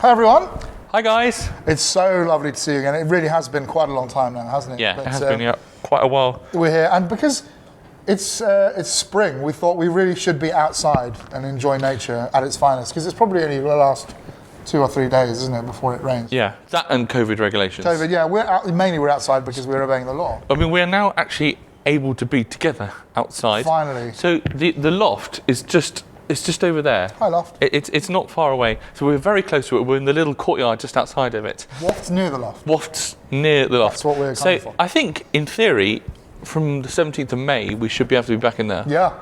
Hi everyone. Hi guys. It's so lovely to see you again. It really has been quite a long time now, hasn't it? Yeah, it has been quite a while. We're here, and because it's spring, we thought we really should be outside and enjoy nature at its finest, because it's probably only the last 2 or 3 days, isn't it, before it rains? Yeah, that and COVID regulations. COVID, yeah. We're outside because we're obeying the law. I mean, we're now actually able to be together outside. Finally. So the loft is just over there. Hi, Loft. It's not far away. So we're very close to it. We're in the little courtyard just outside of it. Wafts near the Loft. Wafts near the Loft. That's what we're coming for. I think, in theory, from the 17th of May, we should be able to be back in there. Yeah.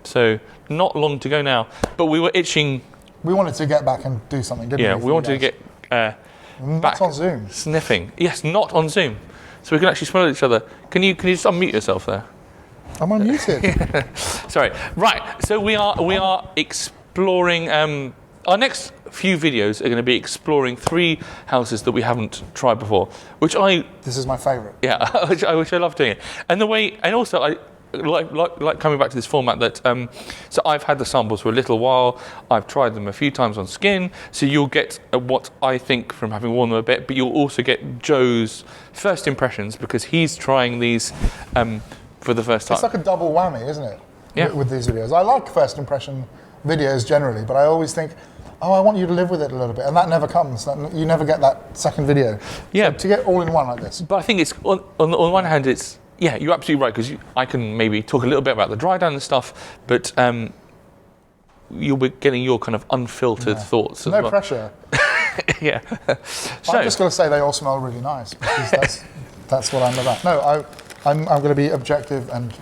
So not long to go now. But we were itching. We wanted to get back and do something, didn't we? Yeah, we wanted to get back on Zoom. Sniffing. Yes, not on Zoom. So we can actually smell each other. Can you just unmute yourself there? I'm unmuted. Sorry. Right. So we are exploring. Our next few videos are going to be exploring 3 houses that we haven't tried before, This is my favourite. Yeah, which I love doing it. And also I like coming back to this format that. So I've had the samples for a little while. I've tried them a few times on skin. So you'll get what I think from having worn them a bit, but you'll also get Joe's first impressions because he's trying these. For the first time. It's like a double whammy, isn't it? Yeah. With these videos. I like first impression videos generally, but I always think, I want you to live with it a little bit, and that never comes. You never get that second video. Yeah. So to get all in one like this. But I think it's, on the one hand, it's, yeah, you're absolutely right, because I can maybe talk a little bit about the dry down and stuff, but you'll be getting your kind of unfiltered thoughts as well. No pressure. Yeah. I'm just going to say they all smell really nice, because that's what I'm about. No, I'm going to be objective and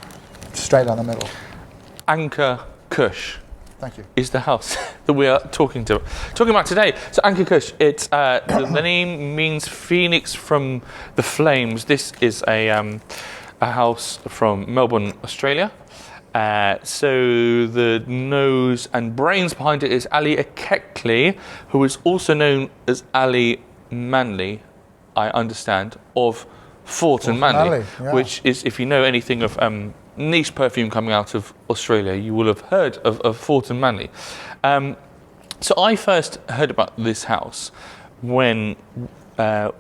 straight down the middle. Anka Kuş. Thank you. Is the house that we are talking about today. So Anka Kuş, it's the name means phoenix from the flames. This is a house from Melbourne, Australia. So the nose and brains behind it is Ali Akekli, who is also known as Ali Manley, I understand, of Fort and Manley, yeah. Which is, if you know anything of niche perfume coming out of Australia, you will have heard of Fort and Manley. So I first heard about this house when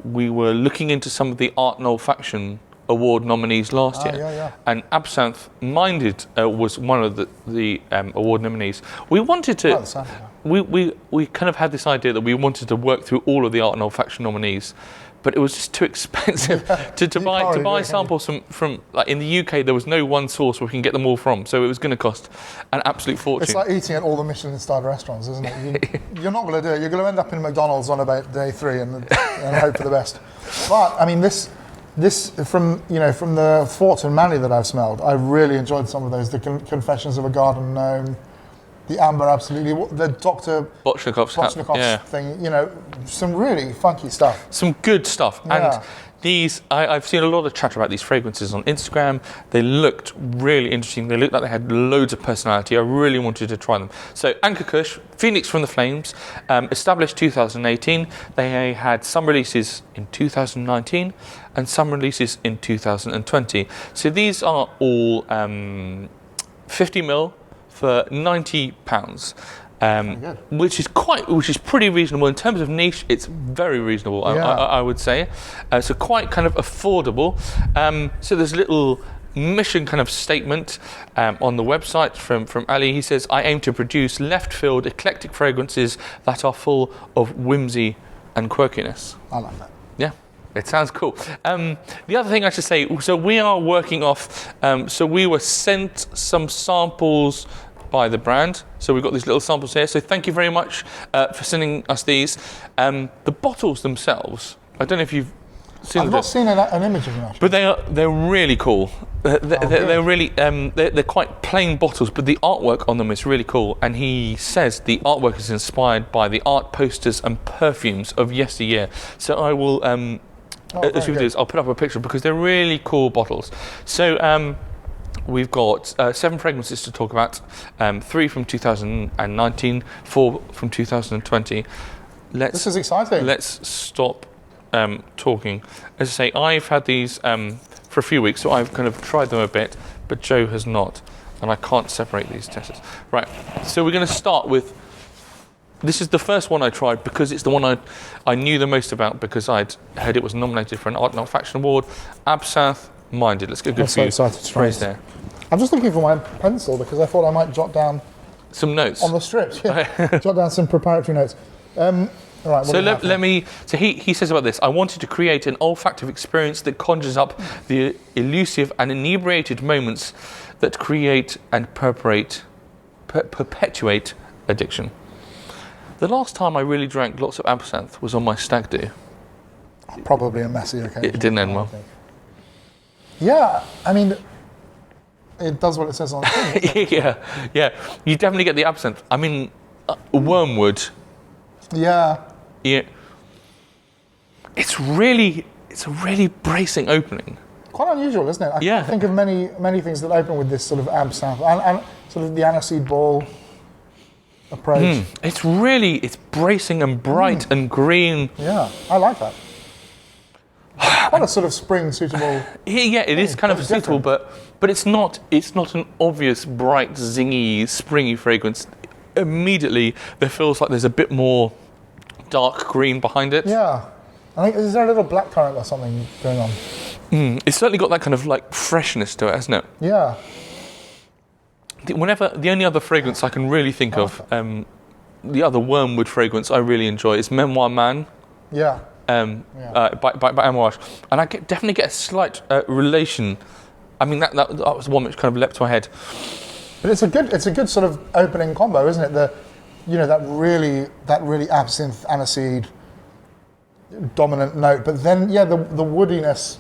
we were looking into some of the Art and Olfaction award nominees last year. Yeah. And Absinthe Minded was one of the award nominees. We wanted to... We kind of had this idea that we wanted to work through all of the Art and Olfaction nominees, but it was just too expensive to buy samples from like in the UK. There was no one source where we can get them all from, so it was going to cost an absolute fortune. It's like eating at all the Michelin-starred restaurants, isn't it? You're not going to do it. You're going to end up in McDonald's on about day 3 and hope for the best. But I mean, this from the Fort and Manley that I've smelled, I really enjoyed some of those. The Confessions of a Garden Gnome. The amber, absolutely. The Dr. Bochnikov's thing, some really funky stuff. Some good stuff. Yeah. And these, I've seen a lot of chatter about these fragrances on Instagram. They looked really interesting. They looked like they had loads of personality. I really wanted to try them. So Anka Kuş, Phoenix from the Flames, established 2018. They had some releases in 2019 and some releases in 2020. So these are all 50ml. For £90, which is pretty reasonable in terms of niche. It's very reasonable, I would say. So quite kind of affordable. So there's a little mission kind of statement on the website from Ali. He says, "I aim to produce left-field, eclectic fragrances that are full of whimsy and quirkiness." I like that. Yeah. It sounds cool. The other thing I should say, so we are working off, so we were sent some samples by the brand. So we've got these little samples here. So thank you very much for sending us these. The bottles themselves, I don't know if you've seen them. I've not seen an image of them actually. But they're really cool. They're really, they're quite plain bottles, but the artwork on them is really cool. And he says the artwork is inspired by the art posters and perfumes of yesteryear. So I will... as we do this, I'll put up a picture because they're really cool bottles. So we've got 7 fragrances to talk about, 3 from 2019, 4 from 2020. This is exciting. Let's stop talking. As I say, I've had these for a few weeks, so I've kind of tried them a bit, but Joe has not, and I can't separate these testers. Right, so we're going to start with this is the first one I tried because it's the one I knew the most about because I'd heard it was nominated for an Art and Olfaction award. Absinthe Minded. Let's get a good few sprays there. I'm just looking for my pencil because I thought I might jot down some notes on the strips. Yeah. Jot down some preparatory notes. All right. So let me. So he says about this. I wanted to create an olfactive experience that conjures up the elusive and inebriated moments that create and perpetuate addiction. The last time I really drank lots of absinthe was on my stag do. Probably a messy occasion. It didn't end well. Yeah, I mean, it does what it says on the thing. yeah. You definitely get the absinthe. I mean, wormwood. Yeah. It's a really bracing opening. Quite unusual, isn't it? I can't think of many things that open with this sort of absinthe and sort of the aniseed ball approach. It's bracing and bright and green. Yeah, I like that. Quite a sort of spring suitable. Yeah, it is kind of suitable, but it's not an obvious bright, zingy, springy fragrance. Immediately, there feels like there's a bit more dark green behind it. Yeah, I think is there a little blackcurrant or something going on? It's certainly got that kind of like freshness to it, hasn't it? Yeah. The only other fragrance I can really think of, the other wormwood fragrance I really enjoy is Memoir Man. Yeah. By Amouage, and I definitely get a slight relation. I mean that was one which kind of leapt to my head. But it's a good sort of opening combo, isn't it? That really absinthe aniseed dominant note, but then the woodiness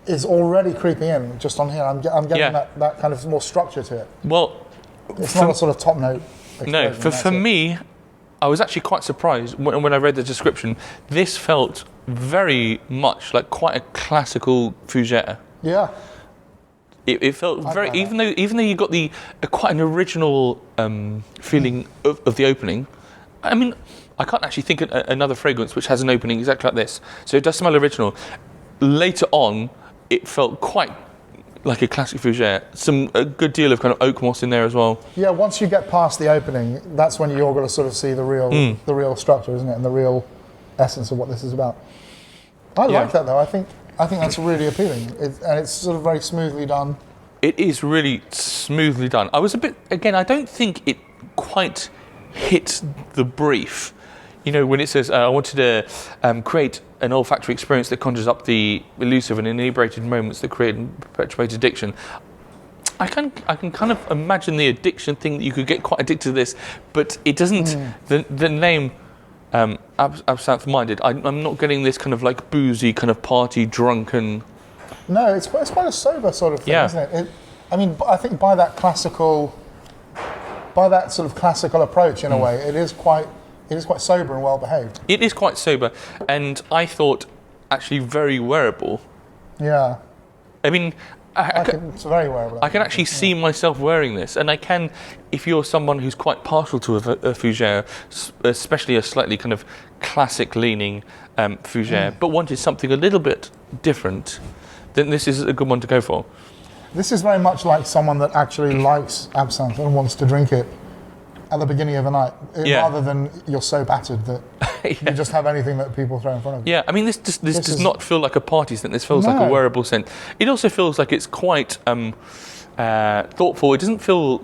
is already creeping in just on here. I'm getting that kind of more structure to it. Well, it's not a sort of top note. No, for me, I was actually quite surprised when I read the description. This felt very much like quite a classical fougere. Yeah. It felt very, even though you got quite an original feeling of the opening. I mean, I can't actually think of another fragrance which has an opening exactly like this. So it does smell original. Later on, it felt quite like a classic fougere. A good deal of kind of oak moss in there as well. Yeah, once you get past the opening, that's when you're going to sort of see the real structure, isn't it, and the real essence of what this is about. I like that though. I think that's really appealing, and it's sort of very smoothly done. It is really smoothly done. I was a bit again. I don't think it quite hit the brief. When it says, I wanted to create an olfactory experience that conjures up the elusive and inebriated moments that create and perpetuate addiction. I can kind of imagine the addiction thing, that you could get quite addicted to this, but it doesn't, the name Absinthe Minded, I'm not getting this kind of like boozy, kind of party, drunken... No, it's quite a sober sort of thing, isn't it? I think by that sort of classical approach in a way, it is quite sober and well behaved. It is quite sober, and I thought actually very wearable. Yeah. I mean, it's very wearable. I can actually see myself wearing this, and I can, if you're someone who's quite partial to a fougere, especially a slightly kind of classic-leaning fougere, but wanted something a little bit different, then this is a good one to go for. This is very much like someone that actually likes absinthe and wants to drink it at the beginning of a night, rather than you're so battered that you just have anything that people throw in front of you. Yeah, I mean, this does not feel like a party scent. This feels like a wearable scent. It also feels like it's quite thoughtful. It doesn't feel...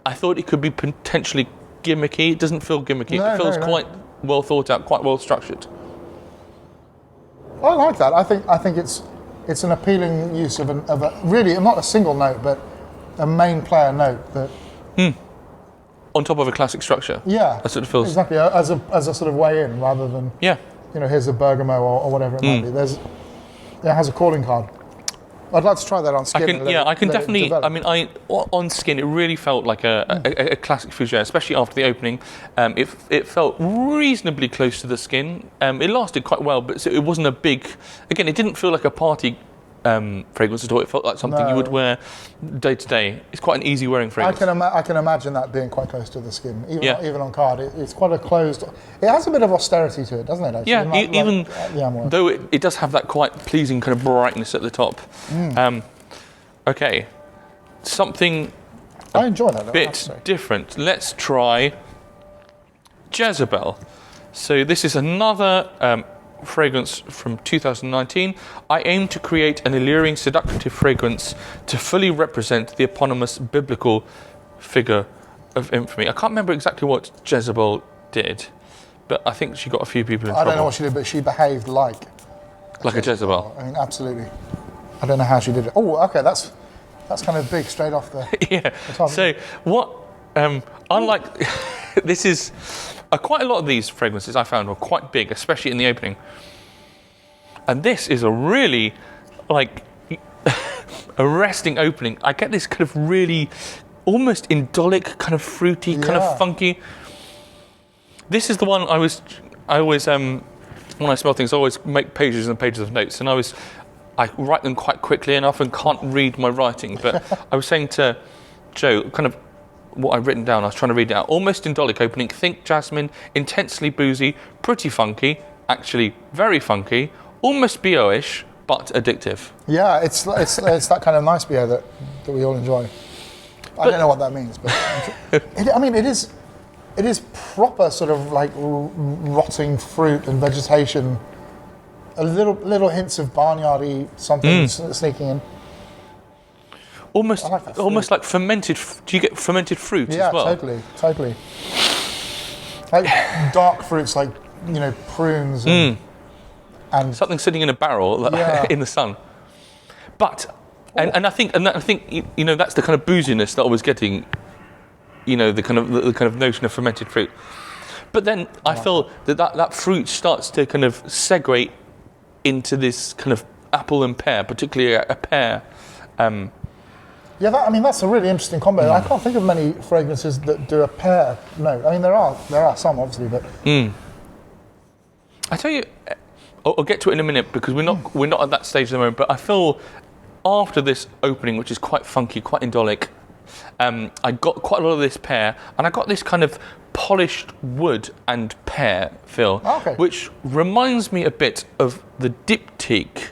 I thought it could be potentially gimmicky. It doesn't feel gimmicky. It feels quite well thought out, quite well structured. I like that. I think it's an appealing use of a really, not a single note, but a main player note that... On top of a classic structure. Yeah. That's what it feels. Exactly, as a sort of way in, rather than, here's a bergamot or whatever it might be. It has a calling card. I'd like to try that on skin. I can definitely, on skin, it really felt like a classic fougere, especially after the opening. It felt reasonably close to the skin. It lasted quite well, but it wasn't a big, again, it didn't feel like a party fragrance at all. It felt like something you would wear day to day. It's quite an easy wearing fragrance. I can imagine that being quite close to the skin, even on card. It's quite a closed. It has a bit of austerity to it, doesn't it? Actually? Though it does have that quite pleasing kind of brightness at the top. Okay, something. I enjoy that. Bit different. Let's try Jezebel. So this is another fragrance from 2019. I aim to create an alluring, seductive fragrance to fully represent the eponymous biblical figure of infamy. I can't remember exactly what Jezebel did, but I think she got a few people in trouble. I don't know what she did, but she behaved like a Jezebel. I mean, absolutely. I don't know how she did it. Oh, okay, that's kind of big, straight off the... Yeah. the top. So what, unlike, this is, quite a lot of these fragrances I found were quite big, especially in the opening. And this is a really, like, arresting opening. I get this kind of really, almost indolic, kind of fruity, kind of funky. This is the one I always, when I smell things, I always make pages and pages of notes, and I write them quite quickly and often can't read my writing. But I was saying to Joe, kind of what I've written down, I was trying to read it out. Almost indolic opening, think jasmine, intensely boozy, pretty funky, actually very funky, almost BO-ish, but addictive. Yeah, it's that kind of nice beer that we all enjoy. I don't know what that means, but it is proper sort of like rotting fruit and vegetation. A little hints of barnyardy something sneaking in. Almost, like almost like fermented. Do you get fermented fruit as well? Yeah, totally. Like dark fruits, like prunes and something sitting in a barrel in the sun. But and I think that's the kind of booziness that I was getting. The kind of notion of fermented fruit. But then I feel that fruit starts to kind of segue into this kind of apple and pear, particularly a pear. That's a really interesting combo. I can't think of many fragrances that do a pear note. I mean, there are some obviously, but I tell you, I'll get to it in a minute because we're not at that stage at the moment. But I feel after this opening, which is quite funky, quite indolic, I got quite a lot of this pear, and I got this kind of polished wood and pear feel, which reminds me a bit of the diptyque.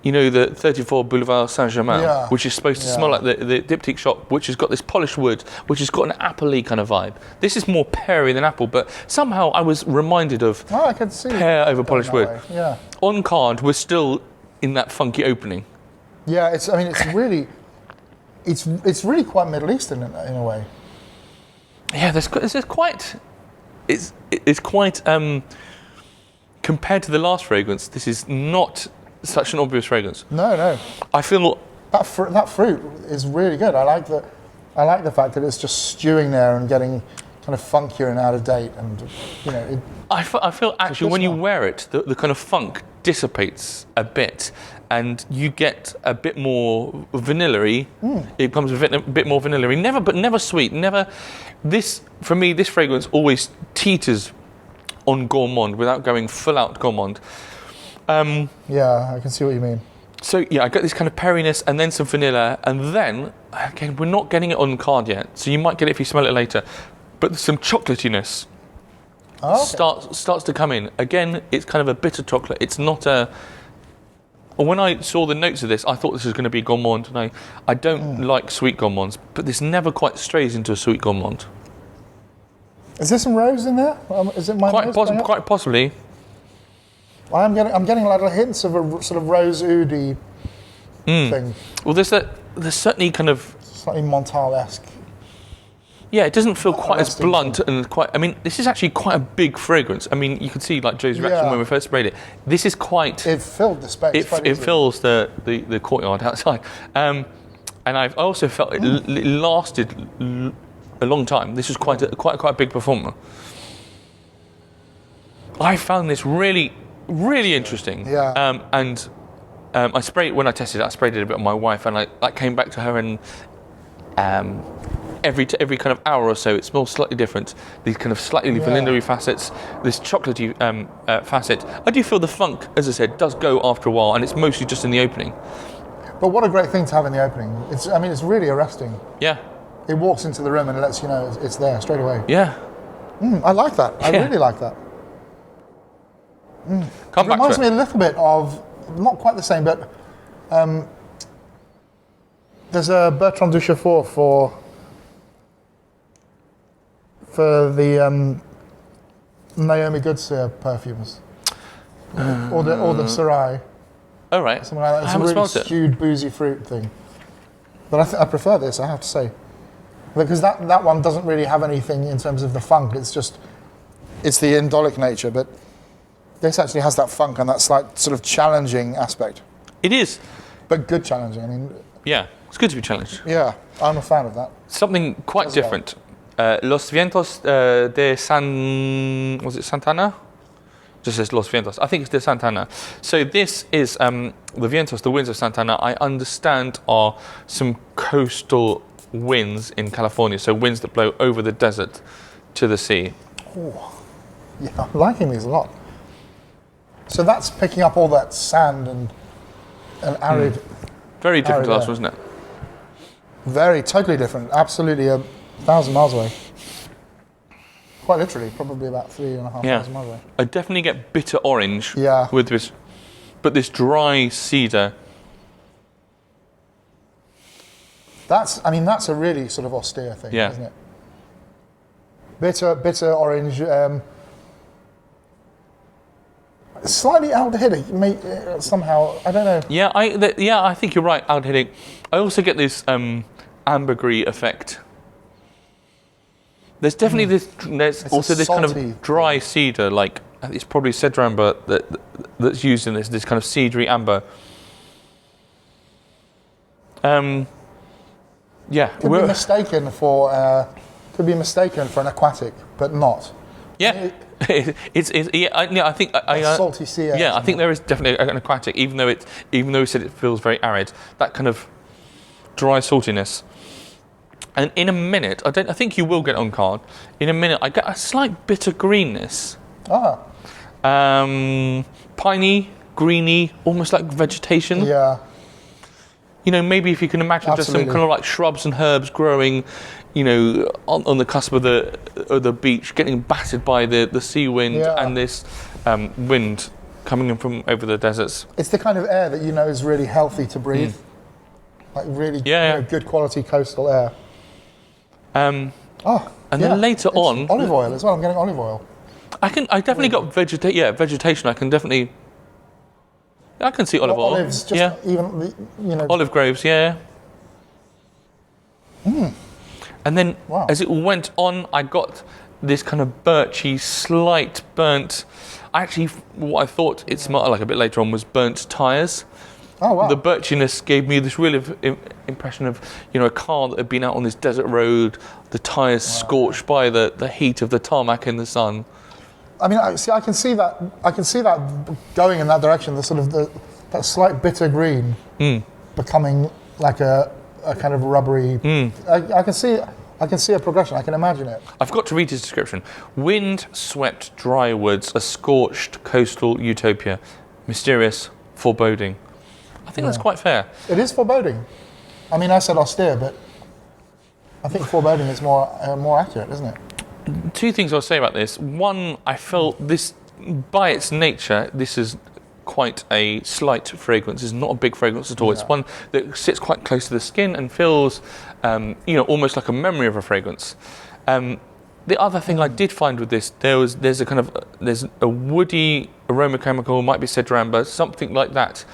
The 34 Boulevard Saint-Germain, which is supposed to smell like the diptyque shop, which has got this polished wood, which has got an apple-y kind of vibe. This is more peary than apple, but somehow I was reminded of I can see pear over polished wood. Way. Yeah. On card, we're still in that funky opening. Yeah, it's really quite Middle Eastern in a way. Yeah, it's quite compared to the last fragrance. This is not such an obvious fragrance. No. I feel that fruit is really good. I like the fact that it's just stewing there and getting kind of funkier and out of date, and I feel actually when you wear it, the kind of funk dissipates a bit, and you get a bit more vanilla-y. It becomes a bit more vanilla-y, never sweet. For me, this fragrance always teeters on gourmand without going full out gourmand. I can see what you mean. So I got this kind of perriness and then some vanilla, and then again we're not getting it on card yet, so you might get it if you smell it later. But some chocolatiness starts to come in. Again, it's kind of a bitter chocolate. It's not a. When I saw the notes of this, I thought this was going to be gourmand, and I don't like sweet gourmands, but this never quite strays into a sweet gourmand. Is there some rose in there? Is it my quite possibly. I'm getting little hints of a sort of rose oud-y thing. Well, there's certainly kind of slightly Montal-esque. Yeah, it doesn't feel quite as blunt and quite. I mean, this is actually quite a big fragrance. I mean, you could see like Joe's reaction when we first sprayed it. This is quite. It filled the space. It fills the courtyard outside, and I also felt it lasted a long time. This was quite a big performer. I found this really interesting. Yeah. I sprayed when I tested it. I sprayed it a bit on my wife, and I came back to her and. Every kind of hour or so, it smells slightly different. These kind of slightly vanilla-y facets, this chocolatey facet. I do feel the funk, as I said, does go after a while, and it's mostly just in the opening. But what a great thing to have in the opening. It's really arresting. Yeah. It walks into the room and it lets you know it's there straight away. Yeah. I like that. I really like that. Come back to it. It reminds me a little bit of, not quite the same, but there's a Bertrand Duchefort for the Naomi Goodsir perfumes, or the Sarai, Oh right. something like that. It's I a haven't really smelled it. skewed boozy fruit thing. But I prefer this, I have to say, because that one doesn't really have anything in terms of the funk. It's the indolic nature, but this actually has that funk and that slight sort of challenging aspect. It is. But good challenging. I mean, Yeah, it's good to be challenged. yeah, I'm a fan of that. Something quite As well. different. Los Vientos de Santa Ana? Just says Los Vientos. I think it's de Santa Ana. So this is the Vientos, the winds of Santa Ana. I understand are some coastal winds in California. So winds that blow over the desert to the sea. Yeah, I'm liking these a lot. So that's picking up all that sand and arid. Very different to Arid last air. one, isn't it? Very, totally different. Absolutely 1,000 miles away. Quite literally, probably about 3,500 miles away. I definitely get bitter orange Yeah. with this, but this dry cedar. That's a really sort of austere thing, Yeah. isn't it? Bitter orange. Slightly aldehydic, somehow. I don't know. Yeah, I think you're right. Aldehydic. I also get this ambergris effect. There's definitely this. There's It's also a this kind salty of dry cedar, like it's probably cedar amber that's used in this kind of cedary amber. Yeah, Could be mistaken for an aquatic, but not. yeah. I think Salty sea air. yeah, I think there is definitely an aquatic, even though we said it feels very arid. That kind of dry saltiness. And in a minute, I think you will get on card. In a minute, I get a slight bitter greenness. Piney, greeny, almost like vegetation. Yeah. You know, maybe if you can imagine just some Absolutely. kind of like shrubs and herbs growing, you know, on the cusp of the beach, getting battered by the sea wind Yeah. and this wind coming in from over the deserts. It's the kind of air that you know is really healthy to breathe. Like really good quality coastal air. And then later It's on, olive oil as well. I'm getting olive oil. I definitely got vegetation. I can see olive oil. Olives, just even Olive groves, yeah. And then Wow. as it went on, I got this kind of birchy, slight burnt. Actually, what I thought it smelled like a bit later on was burnt tyres. Oh wow. The birchiness gave me this real impression of, you know, a car that had been out on this desert road, the tyres scorched by the heat of the tarmac in the sun. I mean, I can see that. I can see that going in that direction. The sort of that slight bitter green becoming like a kind of rubbery. I can see a progression. I can imagine it. I've got to read his description. Wind-swept dry woods, a scorched coastal utopia, mysterious, foreboding. I think that's quite fair. It is foreboding. I mean, I said austere, but I think foreboding is more accurate, isn't it? Two things I'll say about this. One, I felt this, by its nature, this is quite a slight fragrance. It's not a big fragrance at all. It's one that sits quite close to the skin and feels, almost like a memory of a fragrance. The other thing I did find with this, there's a woody aroma chemical, might be cedar amber, something like that,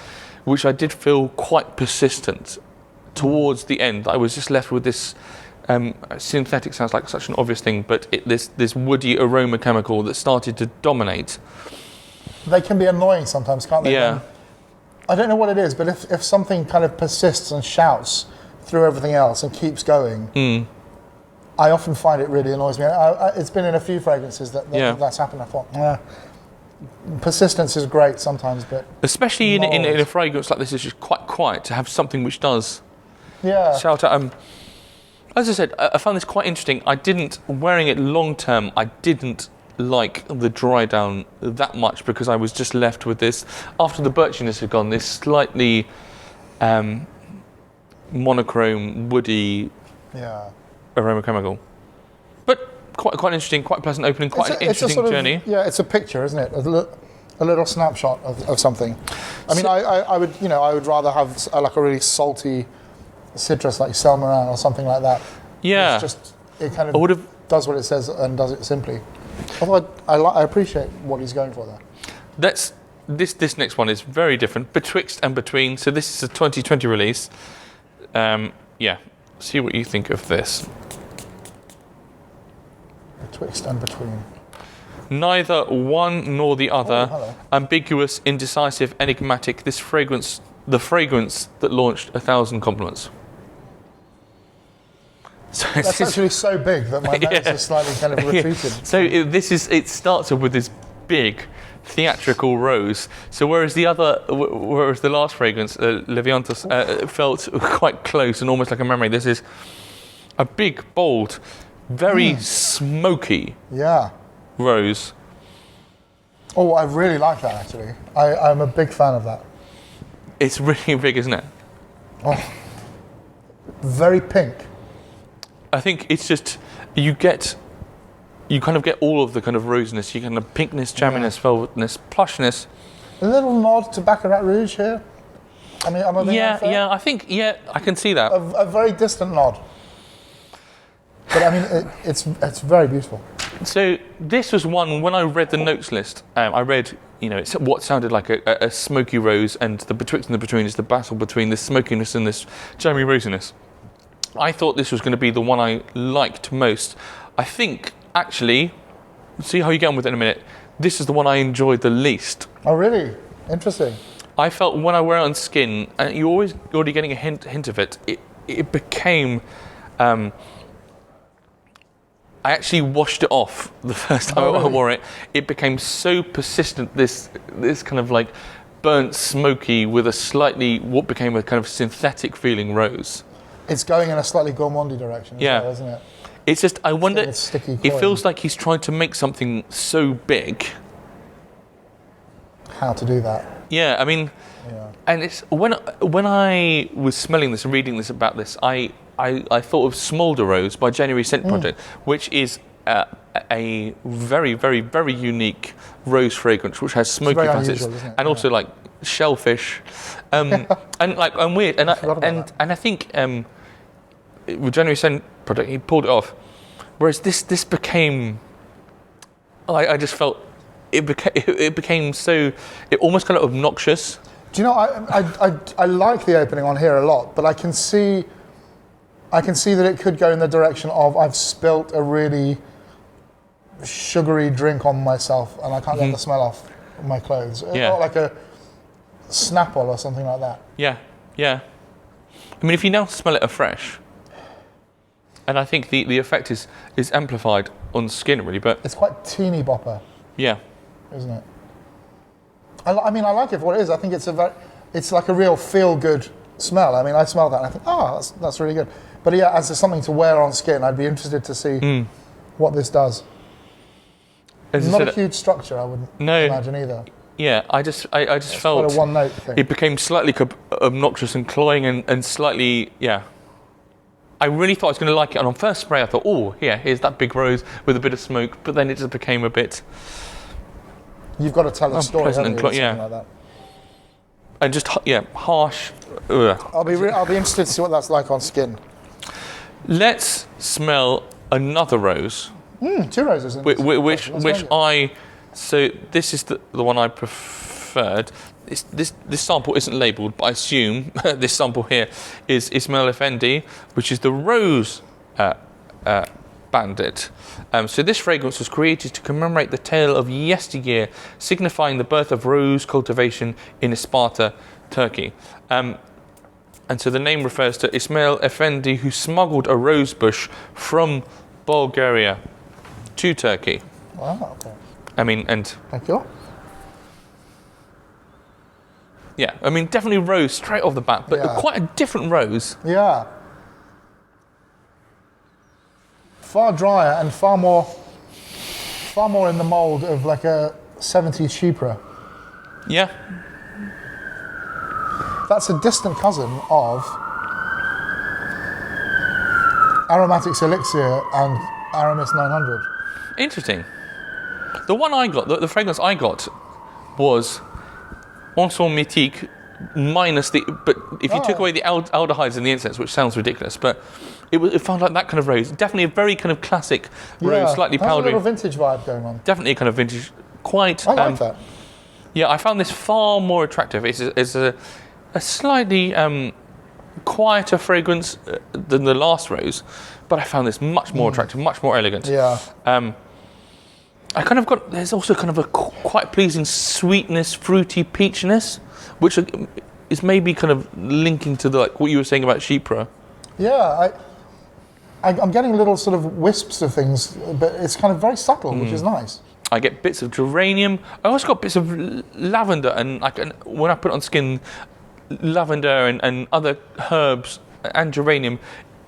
which I did feel quite persistent towards the end. I was just left with this. Synthetic sounds like such an obvious thing, but this woody aroma chemical that started to dominate. They can be annoying sometimes, can't they? Yeah. I don't know what it is, but if something kind of persists and shouts through everything else and keeps going, I often find it really annoys me. It's been in a few fragrances that's happened. I thought, persistence is great sometimes, but especially in a fragrance like this, it's just quite quiet to have something which does shout out. As I said, I found this quite interesting. Wearing it long term, I didn't like the dry down that much because I was just left with this, after the birchiness had gone, this slightly monochrome, woody aroma chemical. But quite interesting, quite pleasant opening, quite an interesting journey. It's a picture, isn't it? A little snapshot of something. I mean, I would rather have a really salty citrus like Selmaran or something like that. Yeah. It kind of does what it says and does it simply. Although I appreciate what he's going for there. This next one is very different. Betwixt and Between. So this is a 2020 release. Yeah, see what you think of this. Betwixt and Between. Neither one nor the other. Oh, hello. Ambiguous, indecisive, enigmatic. The fragrance that launched 1,000 compliments. So That's actually so big that my nose is slightly kind of retreated. So it starts off with this big theatrical rose. So whereas the last fragrance, Vientos, felt quite close and almost like a memory, this is a big, bold, very smoky rose. Oh, I really like that actually. I'm a big fan of that. It's really big, isn't it? Oh, very pink. I think it's just you kind of get all of the kind of rosiness, you kind of pinkness, jamminess, velvetness, plushness. A little nod to Baccarat Rouge here. I mean, am I being unfair? I think I can see that. A very distant nod. But I mean, it's very beautiful. So this was one, when I read the notes list, I read, it's what sounded like a smoky rose, and the Betwixt and the Between is the battle between this smokiness and this jammy rosiness. I thought this was going to be the one I liked most. I think, actually, see how you get on with it in a minute, this is the one I enjoyed the least. Oh, really? Interesting. I felt when I wear it on skin, and you're already getting a hint of it, it became... I actually washed it off the first time I wore it. It became so persistent, this kind of like burnt smoky with what became a kind of synthetic feeling rose. It's going in a slightly gourmandy direction, isn't it? It's just, I wonder, it feels like he's trying to make something so big. How to do that. Yeah, I mean, and it's when I was smelling this and reading this about this, I thought of Smolder Rose by January Scent Project, which is a very, very, very unique rose fragrance, which has smoky facets and also like shellfish, and weird. And I think with January Scent Project, he pulled it off. Whereas this became, I just felt it became so, it almost kind of obnoxious. Do you know, I like the opening on here a lot, but I can see that it could go in the direction of I've spilt a really sugary drink on myself and I can't get the smell off my clothes. Yeah. Or like a Snapple or something like that. Yeah. I mean, if you now smell it afresh, and I think the effect is amplified on skin really, but it's quite teeny bopper. Yeah. Isn't it? I mean, I like it for what it is. I think it's like a real feel-good smell. I mean, I smell that and I think, that's really good. But yeah, as something to wear on skin, I'd be interested to see what this does. Not a huge structure, I wouldn't imagine either. Yeah, I just felt quite a one-note thing. It became slightly obnoxious and cloying and slightly, I really thought I was going to like it, and on first spray I thought, here's that big rose with a bit of smoke, but then it just became a bit... You've got to tell a story, pleasant haven't and you, something like that. And just, harsh. I'll be interested to see what that's like on skin. Let's smell another rose. 2 roses in this. So this is the one I preferred. This sample isn't labelled, but I assume this sample here is Ismael Efendi, which is the Rose Bandit. So this fragrance was created to commemorate the tale of yesteryear, signifying the birth of rose cultivation in Isparta, Turkey. And so the name refers to Ismael Efendi, who smuggled a rose bush from Bulgaria to Turkey. Wow, okay. I mean, and... Thank you. Yeah, I mean, definitely rose straight off the bat, but quite a different rose. Yeah. Far drier and far more in the mould of like a 70s Chypre. Yeah. That's a distant cousin of Aromatics Elixir and Aramis 900. Interesting. The one I got, the fragrance I got was Ensemble Mythique minus but if you took away the aldehydes in the incense, which sounds ridiculous, but it felt like that kind of rose. Definitely a very kind of classic rose, slightly powdery. Has a little vintage vibe going on. Definitely a kind of vintage, quite. I like that. Yeah, I found this far more attractive. It's a slightly quieter fragrance than the last rose, but I found this much more attractive, much more elegant. Yeah. I kind of there's also kind of a quite pleasing sweetness, fruity peachiness, which is maybe kind of linking to like what you were saying about Chypre. Yeah, I'm getting little sort of wisps of things, but it's kind of very subtle, which is nice. I get bits of geranium. I also got bits of lavender, and when I put it on skin, lavender and other herbs and geranium,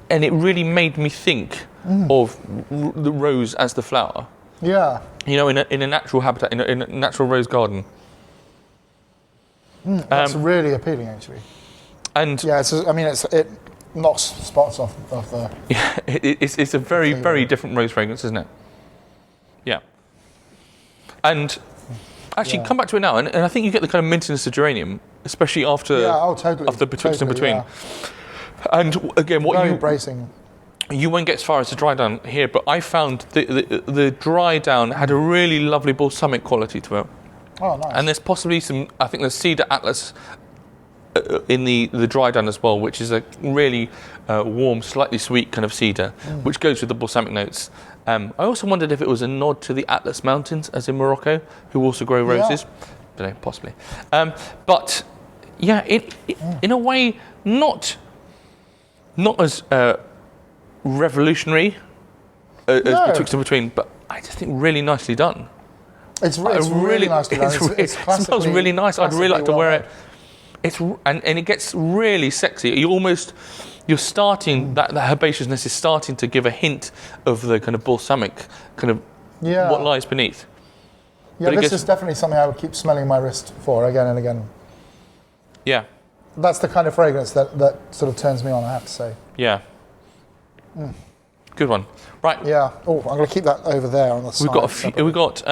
and it really made me think of the rose as the flower. Yeah. You know, in a natural habitat, in a natural rose garden. That's really appealing, actually. And yeah, it knocks spots off the. Yeah, it's a very, very different rose fragrance, isn't it? Yeah. And actually, come back to it now, and I think you get the kind of mintiness of geranium, especially after after Betwixt and Between. Yeah. And again, very bracing. You won't get as far as the dry down here, but I found the dry down had a really lovely balsamic quality to it. Oh, nice. And there's possibly there's Cedar Atlas in the dry down as well, which is a really warm, slightly sweet kind of cedar, which goes with the balsamic notes. I also wondered if it was a nod to the Atlas Mountains, as in Morocco, who also grow roses. Don't know, possibly. But yeah, in a way, not as revolutionary as Betwixt and Between, but I just think really nicely done. It's really nicely done. It smells really nice. I'd really like to wear it. And it gets really sexy. You're starting that herbaceousness is starting to give a hint of the kind of balsamic kind of what lies beneath. Yeah, this is definitely something I would keep smelling my wrist for again and again. Yeah. That's the kind of fragrance that sort of turns me on, I have to say. Yeah. Good one. Right. Yeah. Oh, I'm going to keep that over there on the side. We've got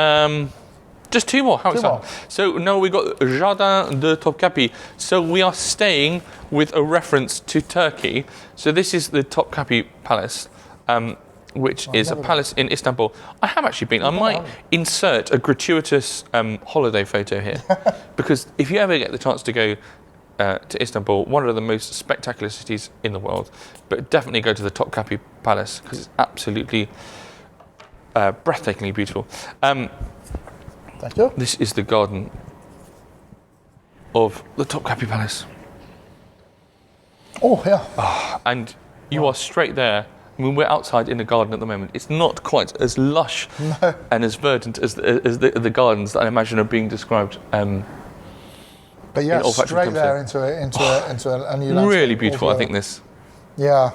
just two more. How exciting. So now we got Jardi de Topkapi. So we are staying with a reference to Turkey. So this is the Topkapi Palace, which is a palace in Istanbul. I have actually been. I might insert a gratuitous holiday photo here, because if you ever get the chance to go to Istanbul, one of the most spectacular cities in the world, but definitely go to the Topkapi Palace because it's absolutely breathtakingly beautiful. Thank you. This is the garden of the Topkapi Palace. Oh, yeah. And you are straight there. I mean, we're outside in the garden at the moment. It's not quite as lush and as verdant as the gardens that I imagine are being described. But yeah, straight there into a new landscape. Really beautiful, I think, this. Yeah.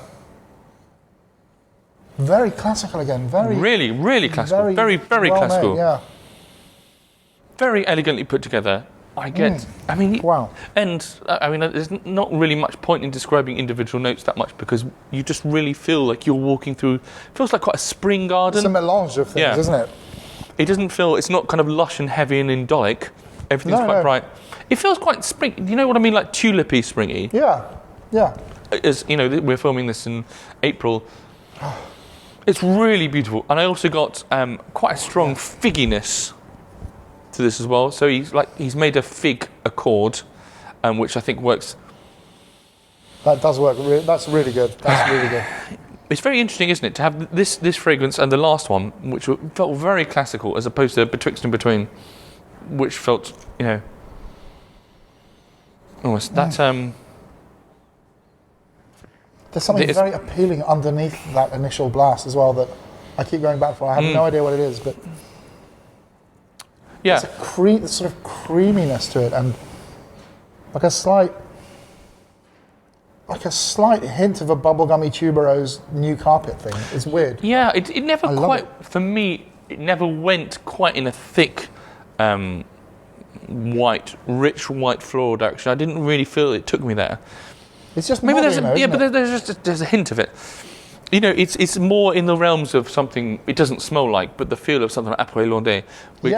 Very classical again. Really classical. Very well classical. Made, yeah. Very elegantly put together. Wow. And there's not really much point in describing individual notes that much, because you just really feel like you're walking through. Feels like quite a spring garden. It's a melange of things, isn't it? It doesn't feel. It's not kind of lush and heavy and indolic. Everything's quite bright. It feels quite spring. You know what I mean, like tulipy, springy. Yeah. Yeah. As you know, we're filming this in April. It's really beautiful, and I also got quite a strong figginess to this as well. So he's made a fig accord, which I think works. That does work. That's really good. That's really good. It's very interesting, isn't it, to have this fragrance and the last one, which felt very classical, as opposed to Betwixt and Between, which felt, almost that. There's something very appealing underneath that initial blast as well that I keep going back for. I have no idea what it is, but yeah, there's a sort of creaminess to it, and like a slight hint of a bubblegummy tuberose new carpet thing. It's weird. Yeah, it never quite, for me, it never went quite in a thick, rich white floral direction. I didn't really feel it took me there. It's just maybe modern, but there's a hint of it. It's more in the realms of something it doesn't smell like, but the feel of something like Après Landais, which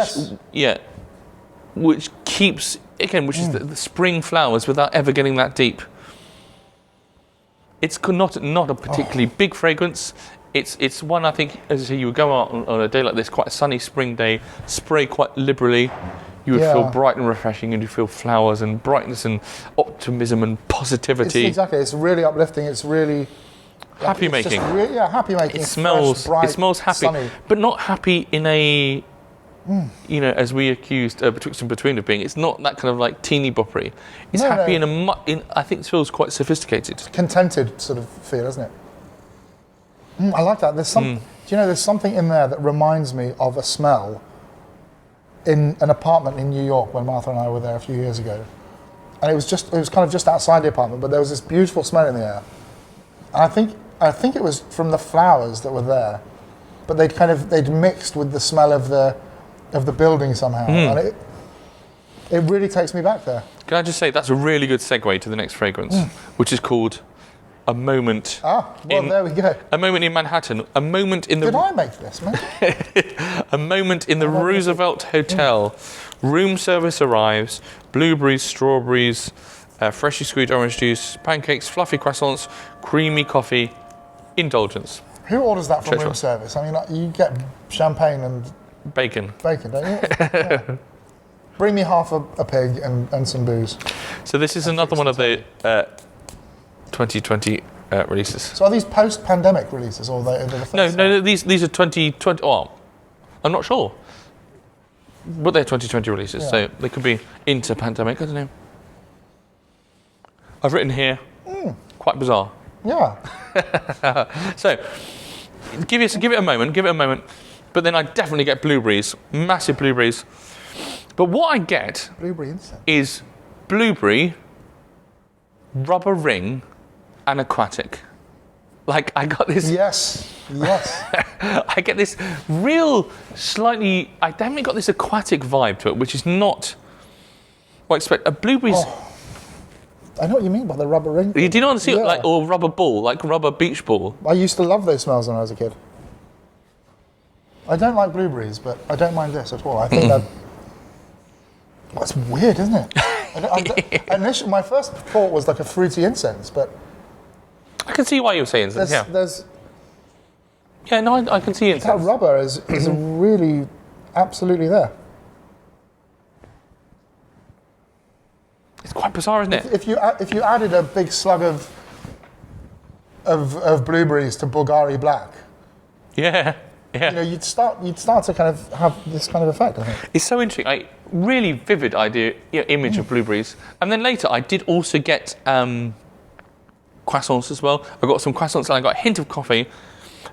which keeps again, which is the spring flowers without ever getting that deep. It's not a particularly big fragrance. It's one, I think, as I say, you would go out on a day like this, quite a sunny spring day, spray quite liberally. You would feel bright and refreshing, and you feel flowers and brightness and optimism and positivity. It's really uplifting. It's really happy making. Happy making. It smells. Fresh, bright, it smells happy, sunny. but not happy in a. As we accused Betwixt and Between of being. It's not that kind of like teeny boppery. It's happy in I think it feels quite sophisticated. Contented sort of feel, isn't it? I like that. There's some. Do you know? There's something in there that reminds me of a smell in an apartment in New York when Martha and I were there a few years ago, and it was kind of just outside the apartment, but there was this beautiful smell in the air, and I think it was from the flowers that were there, but they'd mixed with the smell of the building somehow, and it really takes me back there. Can I just say that's a really good segue to the next fragrance, which is called A Moment. There we go. A Moment in Manhattan. A moment in the. Did I make this, man? A Moment in the Roosevelt Hotel. Room service arrives. Blueberries, strawberries, freshly squeezed orange juice, pancakes, fluffy croissants, creamy coffee. Indulgence. Who orders that from room service? I mean, you get champagne and bacon, don't you? Yeah. Bring me half a pig and some booze. So this is another one of the 2020 releases. So are these post-pandemic releases, or are they the first? No. These are 2020. Oh, I'm not sure. But they're 2020 releases, so they could be into pandemic. I don't know. I've written here. Quite bizarre. Yeah. So give it a moment. But then I definitely get blueberries, massive blueberries. But what I get is blueberry, rubber ring, and aquatic. Like, I got this... Yes. I get this real, slightly... I definitely got this aquatic vibe to it, which is not what I expect. Blueberries... I know what you mean by the rubber ring. Do you not see it? Like, or rubber ball, like rubber beach ball? I used to love those smells when I was a kid. I don't like blueberries, but I don't mind this at all. I think that... That's weird, isn't it? Initially, my first thought was like a fruity incense, but... I can see why you were saying that, there's Yeah, no, I can see incense. That rubber is really absolutely there. It's quite bizarre, isn't it? If you added a big slug of blueberries to Bulgari Black, yeah, you'd start to kind of have this kind of effect, I think. It's so interesting. Really vivid image of blueberries. And then later, I did also get croissants as well. I got some croissants and I got a hint of coffee.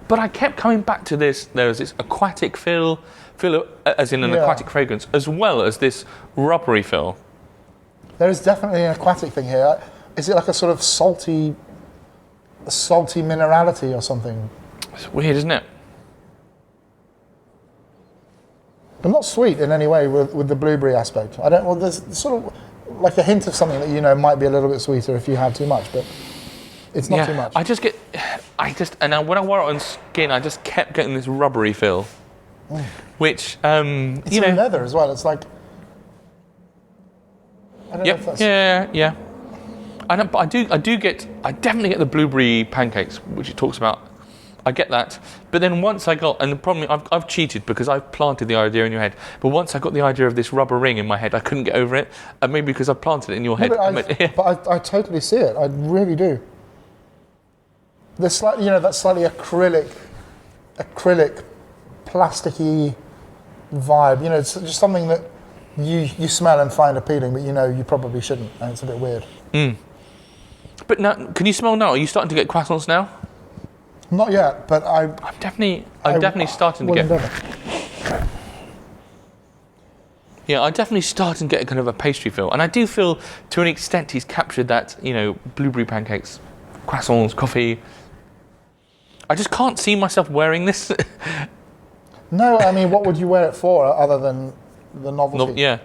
But I kept coming back to this. There was this aquatic feel as in an aquatic fragrance, as well as this rubbery feel. There is definitely an aquatic thing here. Is it like a sort of salty minerality or something? It's weird, isn't it? But not sweet in any way with the blueberry aspect. There's sort of like a hint of something that might be a little bit sweeter if you had too much, but it's not too much. And when I wore it on skin, I just kept getting this rubbery feel, which it's in leather as well. It's like I don't know if that's... Yeah. I definitely get the blueberry pancakes, which it talks about. I get that, but then once I got, and the problem, I've cheated because I've planted the idea in your head. But once I got the idea of this rubber ring in my head, I couldn't get over it, and maybe because I planted it in your head. But I totally see it. I really do. There's slightly, that slightly acrylic, plasticky vibe. It's just something that you smell and find appealing, but you probably shouldn't, and it's a bit weird. But now, can you smell now? Are you starting to get croissants now? Not yet, but I'm definitely starting to get. Yeah, I'm definitely starting to get a kind of a pastry feel, and I do feel to an extent he's captured that blueberry pancakes, croissants, coffee. I just can't see myself wearing this. No, I mean, what would you wear it for other than the novelty? Yeah.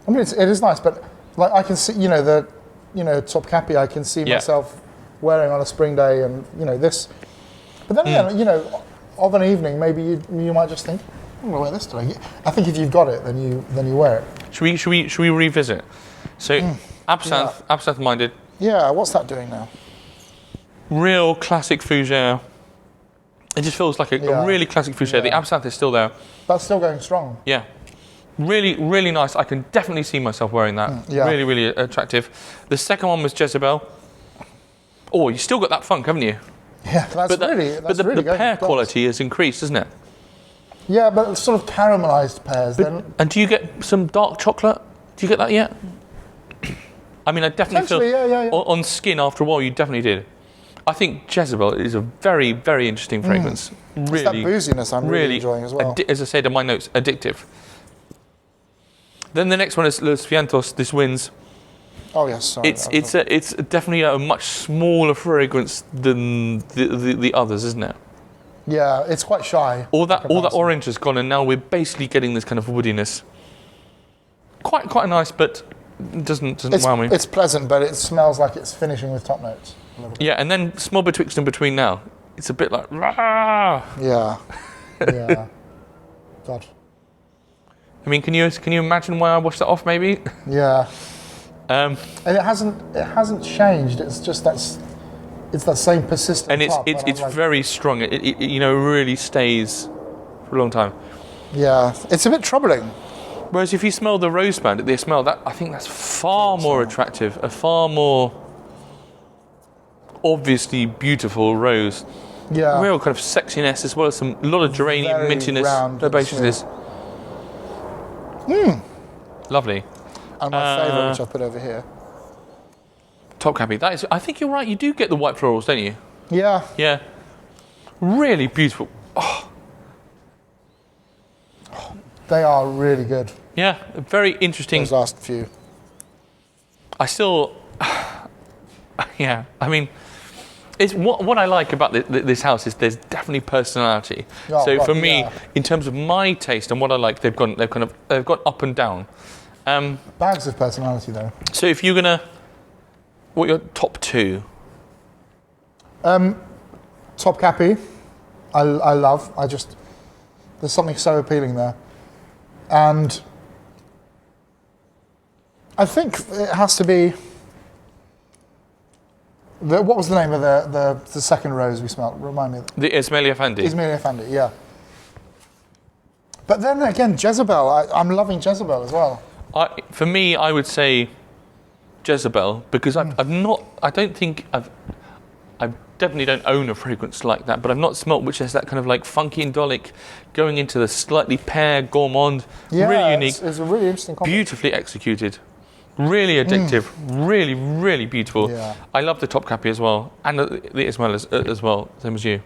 I mean, it is nice, but like I can see, the Topkapi, I can see myself wearing on a spring day, and this. But then again, of an evening, maybe you might just think, I'm gonna wear this today. I think if you've got it, then you wear it. Should we revisit? So Absinthe Minded. Yeah, what's that doing now? Real classic fougere. It just feels like a really classic fougere. The absinthe is still there. That's still going strong. Yeah. Really, really nice. I can definitely see myself wearing that. Really, really attractive. The second one was Jezebel. Oh, you still got that funk, haven't you? Yeah, but the pear quality has increased, isn't it? Yeah, but it's sort of caramelized pears. And do you get some dark chocolate? Do you get that yet? I mean, I definitely feel on skin after a while. You definitely did. I think Jezebel is a very, very interesting fragrance. Really, it's that booziness I'm really enjoying as well. As I said in my notes, addictive. Then the next one is Los Vientos. This wins. Oh yes, sorry. It's definitely a much smaller fragrance than the others, isn't it? Yeah, it's quite shy. All that orange has gone, and now we're basically getting this kind of woodiness. Quite nice, but doesn't wow me. It's pleasant, but it smells like it's finishing with top notes. Yeah, and then small Betwixt and Between now. It's a bit like rah. Yeah. God. I mean, can you imagine why I washed that off? Maybe. Yeah. And it hasn't changed. It's just it's that same persistent. And it's very strong. It really stays for a long time. Yeah, it's a bit troubling. Whereas if you smell the rose bandit, the smell that I think that's far more attractive, a far more obviously beautiful rose. Yeah. Real kind of sexiness as well as a lot of geranium, mintiness, herbaceousness. Lovely. And my favourite, which I'll put over here. Topkapi. That is. I think you're right. You do get the white florals, don't you? Yeah. Yeah. Really beautiful. Oh. They are really good. Yeah. Very interesting. Those last few. I still. Yeah. I mean, it's what I like about this house is there's definitely personality. Oh, so for me, in terms of my taste and what I like, they've gone up and down. Bags of personality, though. So if you're gonna, what are your top two? Topkapi, I love. There's something so appealing there, and I think it has to be. What was the name of the second rose we smelled? Remind me. The Ismael Efendi. Ismael Efendi, yeah. But then again, Jezebel. I'm loving Jezebel as well. For me, I would say Jezebel because I definitely don't own a fragrance like that, but I've not smelt which has that kind of like funky indolic going into the slightly pear gourmand. Yeah, really unique. It's a really interesting combo. Beautifully executed. Really addictive. Really, really beautiful. Yeah. I love the Topkapi as well, and the Ismael as well, same as you.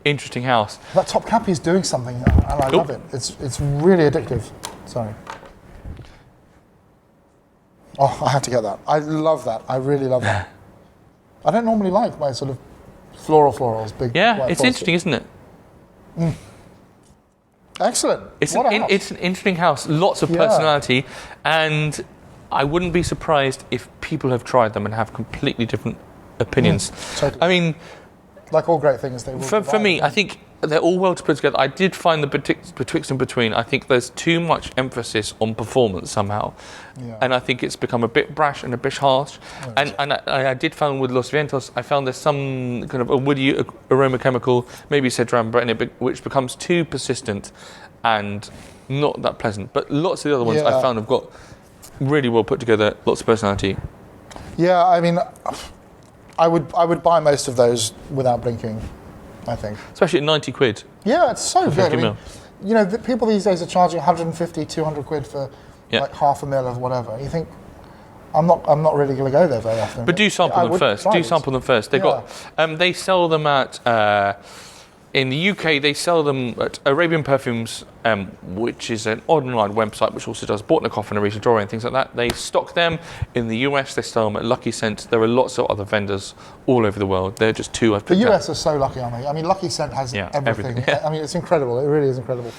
Interesting house. That Topkapi is doing something, and I love it. It's really addictive. Sorry. Oh, I had to get that. I love that. I really love that. I don't normally like my sort of florals, big. Yeah, it's interesting, isn't it? Excellent. It's an interesting house. Lots of personality, and I wouldn't be surprised if people have tried them and have completely different opinions. Totally. I mean, like all great things, they will. For me, I think they're all well to put together. I did find the Betwixt and Between. I think there's too much emphasis on performance somehow, and I think it's become a bit brash and a bit harsh. And I did find with Los Vientos, I found there's some kind of a woody aroma chemical, maybe cedram, which becomes too persistent and not that pleasant. But lots of the other ones I found have got really well put together, lots of personality. Yeah, I mean, I would buy most of those without blinking. I think. Especially at 90 quid. Yeah, it's so good. I mean, you know, the people these days are charging 150, 200 quid for like half a mil of whatever. You think, I'm not really going to go there very often. But do sample them first. Sample them first. They've got, they sell them at, in the UK, they sell them at Arabian Perfumes, which is an online website which also does Bortnikoff and Arisa Dora and things like that. They stock them. In the US, they sell them at Luckyscent. There are lots of other vendors all over the world. They're just two I've picked The US are so lucky, aren't they? I mean, Luckyscent has everything. I mean, it's incredible. It really is incredible.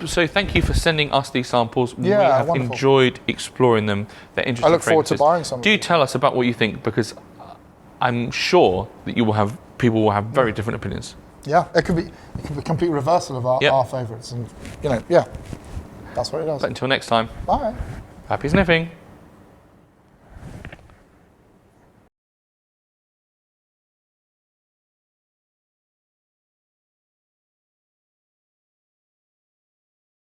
So thank you for sending us these samples. Yeah, we have wonderful. Enjoyed exploring them. They're interesting. I look forward to buying some. Do tell us about what you think, because I'm sure that people will have very different opinions. Yeah, it could be a complete reversal of our favourites, and yeah, that's what it does. But until next time, Bye. happy sniffing.